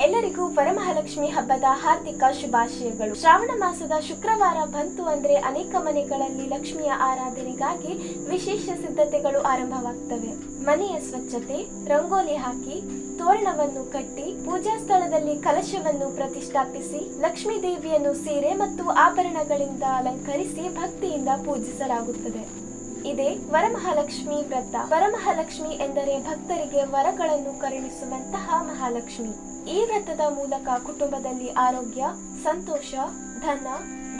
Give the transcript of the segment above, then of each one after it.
ಎಲ್ಲರಿಗೂ ವರಮಹಾಲಕ್ಷ್ಮಿ ಹಬ್ಬದ ಹಾರ್ದಿಕ ಶುಭಾಶಯಗಳು. ಶ್ರಾವಣ ಮಾಸದ ಶುಕ್ರವಾರ ಬಂತು ಅಂದ್ರೆ ಅನೇಕ ಮನೆಗಳಲ್ಲಿ ಲಕ್ಷ್ಮಿಯ ಆರಾಧನೆಗಾಗಿ ವಿಶೇಷ ಸಿದ್ಧತೆಗಳು ಆರಂಭವಾಗ್ತವೆ. ಮನೆಯ ಸ್ವಚ್ಛತೆ, ರಂಗೋಲಿ ಹಾಕಿ, ತೋರಣವನ್ನು ಕಟ್ಟಿ, ಪೂಜಾ ಸ್ಥಳದಲ್ಲಿ ಕಲಶವನ್ನು ಪ್ರತಿಷ್ಠಾಪಿಸಿ, ಲಕ್ಷ್ಮೀ ದೇವಿಯನ್ನು ಸೀರೆ ಮತ್ತು ಆಭರಣಗಳಿಂದ ಅಲಂಕರಿಸಿ ಭಕ್ತಿಯಿಂದ ಪೂಜಿಸಲಾಗುತ್ತದೆ. ಇದೇ ವರಮಹಾಲಕ್ಷ್ಮಿ ವ್ರತ. ವರಮಹಾಲಕ್ಷ್ಮಿ ಎಂದರೆ ಭಕ್ತರಿಗೆ ವರಗಳನ್ನು ಕರುಣಿಸುವಂತಹ ಮಹಾಲಕ್ಷ್ಮಿ. ಈ ವ್ರತದ ಮೂಲಕ ಕುಟುಂಬದಲ್ಲಿ ಆರೋಗ್ಯ, ಸಂತೋಷ, ಧನ,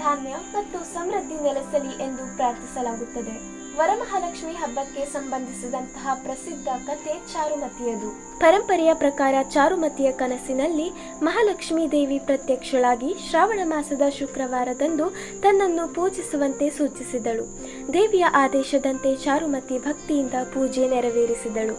ಧಾನ್ಯ ಮತ್ತು ಸಮೃದ್ಧಿ ನೆಲೆಸಲಿ ಎಂದು ಪ್ರಾರ್ಥಿಸಲಾಗುತ್ತದೆ. ವರಮಹಾಲಕ್ಷ್ಮಿ ಹಬ್ಬಕ್ಕೆ ಸಂಬಂಧಿಸಿದಂತಹ ಪ್ರಸಿದ್ಧ ಕಥೆ ಚಾರುಮತಿಯದು. ಪರಂಪರೆಯ ಪ್ರಕಾರ ಚಾರುಮತಿಯ ಕನಸಿನಲ್ಲಿ ಮಹಾಲಕ್ಷ್ಮೀ ದೇವಿ ಪ್ರತ್ಯಕ್ಷಳಾಗಿ ಶ್ರಾವಣ ಮಾಸದ ಶುಕ್ರವಾರದಂದು ತನ್ನನ್ನು ಪೂಜಿಸುವಂತೆ ಸೂಚಿಸಿದಳು. ದೇವಿಯ ಆದೇಶದಂತೆ ಚಾರುಮತಿ ಭಕ್ತಿಯಿಂದ ಪೂಜೆ ನೆರವೇರಿಸಿದಳು.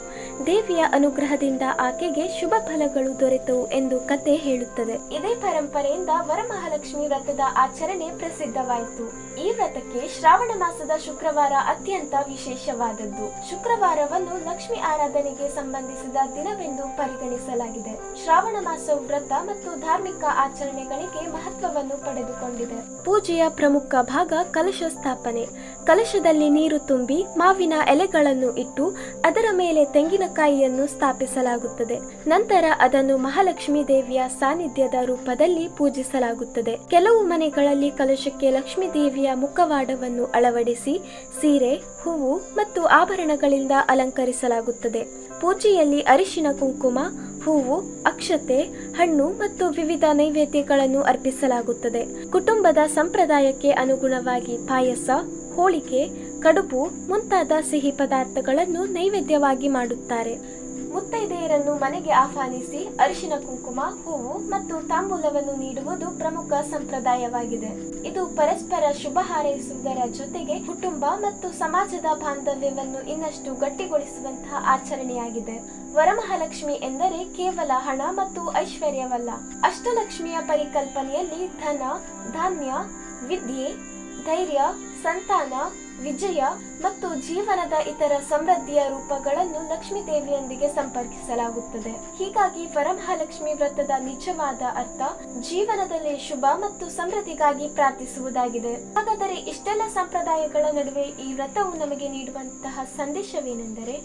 ದೇವಿಯ ಅನುಗ್ರಹದಿಂದ ಆಕೆಗೆ ಶುಭ ಫಲಗಳು ದೊರೆತವು ಎಂದು ಕತೆ ಹೇಳುತ್ತದೆ. ಇದೇ ಪರಂಪರೆಯಿಂದ ವರಮಹಾಲಕ್ಷ್ಮಿ ವ್ರತದ ಆಚರಣೆ ಪ್ರಸಿದ್ಧವಾಯಿತು. ಈ ವ್ರತಕ್ಕೆ ಶ್ರಾವಣ ಮಾಸದ ಶುಕ್ರವಾರ ಅತ್ಯಂತ ವಿಶೇಷವಾದದ್ದು. ಶುಕ್ರವಾರವನ್ನು ಲಕ್ಷ್ಮಿ ಆರಾಧನೆಗೆ ಸಂಬಂಧಿಸಿದ ದಿನವೆಂದು ಪರಿಗಣಿಸಲಾಗಿದೆ. ಶ್ರಾವಣ ಮಾಸವು ವ್ರತ ಮತ್ತು ಧಾರ್ಮಿಕ ಆಚರಣೆಗಳಿಗೆ ಮಹತ್ವವನ್ನು ಪಡೆದುಕೊಂಡಿದೆ. ಪೂಜೆಯ ಪ್ರಮುಖ ಭಾಗ ಕಲಶ ಸ್ಥಾಪನೆ. ಕಲಶದಲ್ಲಿ ನೀರು ತುಂಬಿ ಮಾವಿನ ಎಲೆಗಳನ್ನು ಇಟ್ಟು ಅದರ ಮೇಲೆ ತೆಂಗಿನಕಾಯಿಯನ್ನು ಸ್ಥಾಪಿಸಲಾಗುತ್ತದೆ. ನಂತರ ಅದನ್ನು ಮಹಾಲಕ್ಷ್ಮೀ ದೇವಿಯ ಸಾನ್ನಿಧ್ಯದ ರೂಪದಲ್ಲಿ ಪೂಜಿಸಲಾಗುತ್ತದೆ. ಕೆಲವು ಮನೆಗಳಲ್ಲಿ ಕಲಶಕ್ಕೆ ಲಕ್ಷ್ಮೀ ದೇವಿಯ ಮುಖವಾಡವನ್ನು ಅಳವಡಿಸಿ ಸೀರೆ, ಹೂವು ಮತ್ತು ಆಭರಣಗಳಿಂದ ಅಲಂಕರಿಸಲಾಗುತ್ತದೆ. ಪೂಜೆಯಲ್ಲಿ ಅರಿಶಿನ ಕುಂಕುಮ, ಹೂವು, ಅಕ್ಷತೆ, ಹಣ್ಣು ಮತ್ತು ವಿವಿಧ ನೈವೇದ್ಯಗಳನ್ನು ಅರ್ಪಿಸಲಾಗುತ್ತದೆ. ಕುಟುಂಬದ ಸಂಪ್ರದಾಯಕ್ಕೆ ಅನುಗುಣವಾಗಿ ಪಾಯಸ, ಹೋಳಿಗೆ, ಕಡುಬು ಮುಂತಾದ ಸಿಹಿ ಪದಾರ್ಥಗಳನ್ನು ನೈವೇದ್ಯವಾಗಿ ಮಾಡುತ್ತಾರೆ. ಮುತ್ತೈದೆಯರನ್ನು ಮನೆಗೆ ಆಹ್ವಾನಿಸಿ ಅರಿಶಿನ ಕುಂಕುಮ, ಹೂವು ಮತ್ತು ತಾಂಬೂಲವನ್ನು ನೀಡುವುದು ಪ್ರಮುಖ ಸಂಪ್ರದಾಯವಾಗಿದೆ. ಇದು ಪರಸ್ಪರ ಶುಭ ಹಾರೈಸುವುದರ ಜೊತೆಗೆ ಕುಟುಂಬ ಮತ್ತು ಸಮಾಜದ ಬಾಂಧವ್ಯವನ್ನು ಇನ್ನಷ್ಟು ಗಟ್ಟಿಗೊಳಿಸುವಂತಹ ಆಚರಣೆಯಾಗಿದೆ. ವರಮಹಾಲಕ್ಷ್ಮಿ ಎಂದರೆ ಕೇವಲ ಹಣ ಮತ್ತು ಐಶ್ವರ್ಯವಲ್ಲ. ಅಷ್ಟಲಕ್ಷ್ಮಿಯ ಪರಿಕಲ್ಪನೆಯಲ್ಲಿ ಧನ, ಧಾನ್ಯ, ವಿದ್ಯೆ, ಧೈರ್ಯ, ಸಂತಾನ, ವಿಜಯ ಮತ್ತು ಜೀವನದ ಇತರ ಸಮೃದ್ಧಿಯ ರೂಪಗಳನ್ನು ಲಕ್ಷ್ಮೀ ದೇವಿಯೊಂದಿಗೆ ಸಂಪರ್ಕಿಸಲಾಗುತ್ತದೆ. ಹೀಗಾಗಿ ವರಮಹಾಲಕ್ಷ್ಮಿ ವ್ರತದ ನಿಜವಾದ ಅರ್ಥ ಜೀವನದಲ್ಲಿ ಶುಭ ಮತ್ತು ಸಮೃದ್ಧಿಗಾಗಿ ಪ್ರಾರ್ಥಿಸುವುದಾಗಿದೆ. ಹಾಗಾದರೆ ಇಷ್ಟೆಲ್ಲ ಸಂಪ್ರದಾಯಗಳ ನಡುವೆ ಈ ವ್ರತವು ನಮಗೆ ನೀಡುವಂತಹ ಸಂದೇಶವೇನೆಂದರೆ,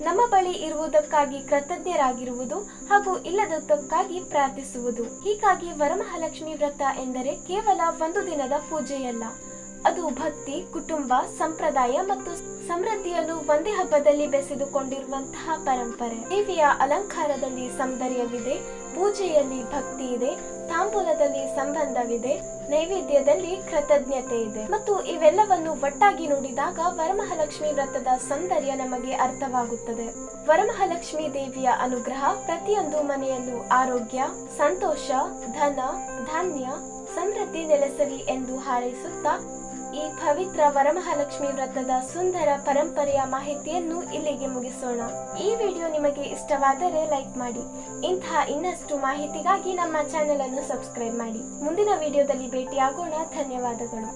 ನಮ್ಮ ಬಳಿ ಇರುವುದಕ್ಕಾಗಿ ಕೃತಜ್ಞರಾಗಿರುವುದು ಹಾಗೂ ಇಲ್ಲದಕ್ಕಾಗಿ ಪ್ರಾರ್ಥಿಸುವುದು. ಹೀಗಾಗಿ ವರಮಹಾಲಕ್ಷ್ಮಿ ವ್ರತ ಎಂದರೆ ಕೇವಲ ಒಂದು ದಿನದ ಪೂಜೆಯಲ್ಲ, ಅದು ಭಕ್ತಿ, ಕುಟುಂಬ, ಸಂಪ್ರದಾಯ ಮತ್ತು ಸಮೃದ್ಧಿಯನ್ನು ಒಂದೇ ಹಬ್ಬದಲ್ಲಿ ಬೆಸೆದುಕೊಂಡಿರುವಂತಹ ಪರಂಪರೆ. ದೇವಿಯ ಅಲಂಕಾರದಲ್ಲಿ ಸೌಂದರ್ಯವಿದೆ, ಪೂಜೆಯಲ್ಲಿ ಭಕ್ತಿ ಇದೆ, ತಾಂಬೂಲದಲ್ಲಿ ಸಂಬಂಧವಿದೆ, ನೈವೇದ್ಯದಲ್ಲಿ ಕೃತಜ್ಞತೆ ಇದೆ ಮತ್ತು ಇವೆಲ್ಲವನ್ನು ಒಟ್ಟಾಗಿ ನೋಡಿದಾಗ ವರಮಹಾಲಕ್ಷ್ಮಿ ವ್ರತದ ಸೌಂದರ್ಯ ನಮಗೆ ಅರ್ಥವಾಗುತ್ತದೆ. ವರಮಹಾಲಕ್ಷ್ಮಿ ದೇವಿಯ ಅನುಗ್ರಹ ಪ್ರತಿಯೊಂದು ಮನೆಯಲ್ಲೂ ಆರೋಗ್ಯ, ಸಂತೋಷ, ಧನ, ಧಾನ್ಯ, ಸಮೃದ್ಧಿ ನೆಲೆಸಲಿ ಎಂದು ಹಾರೈಸುತ್ತಾ ಈ ಪವಿತ್ರ ವರಮಹಾಲಕ್ಷ್ಮಿ ವ್ರತದ ಸುಂದರ ಪರಂಪರೆಯ ಮಾಹಿತಿಯನ್ನು ಇಲ್ಲಿಗೆ ಮುಗಿಸೋಣ. ಈ ವಿಡಿಯೋ ನಿಮಗೆ ಇಷ್ಟವಾದರೆ ಲೈಕ್ ಮಾಡಿ. ಇಂತಹ ಇನ್ನಷ್ಟು ಮಾಹಿತಿಗಾಗಿ ನಮ್ಮ ಚಾನೆಲ್ ಅನ್ನು ಸಬ್ಸ್ಕ್ರೈಬ್ ಮಾಡಿ. ಮುಂದಿನ ವಿಡಿಯೋದಲ್ಲಿ ಭೇಟಿಯಾಗೋಣ. ಧನ್ಯವಾದಗಳು.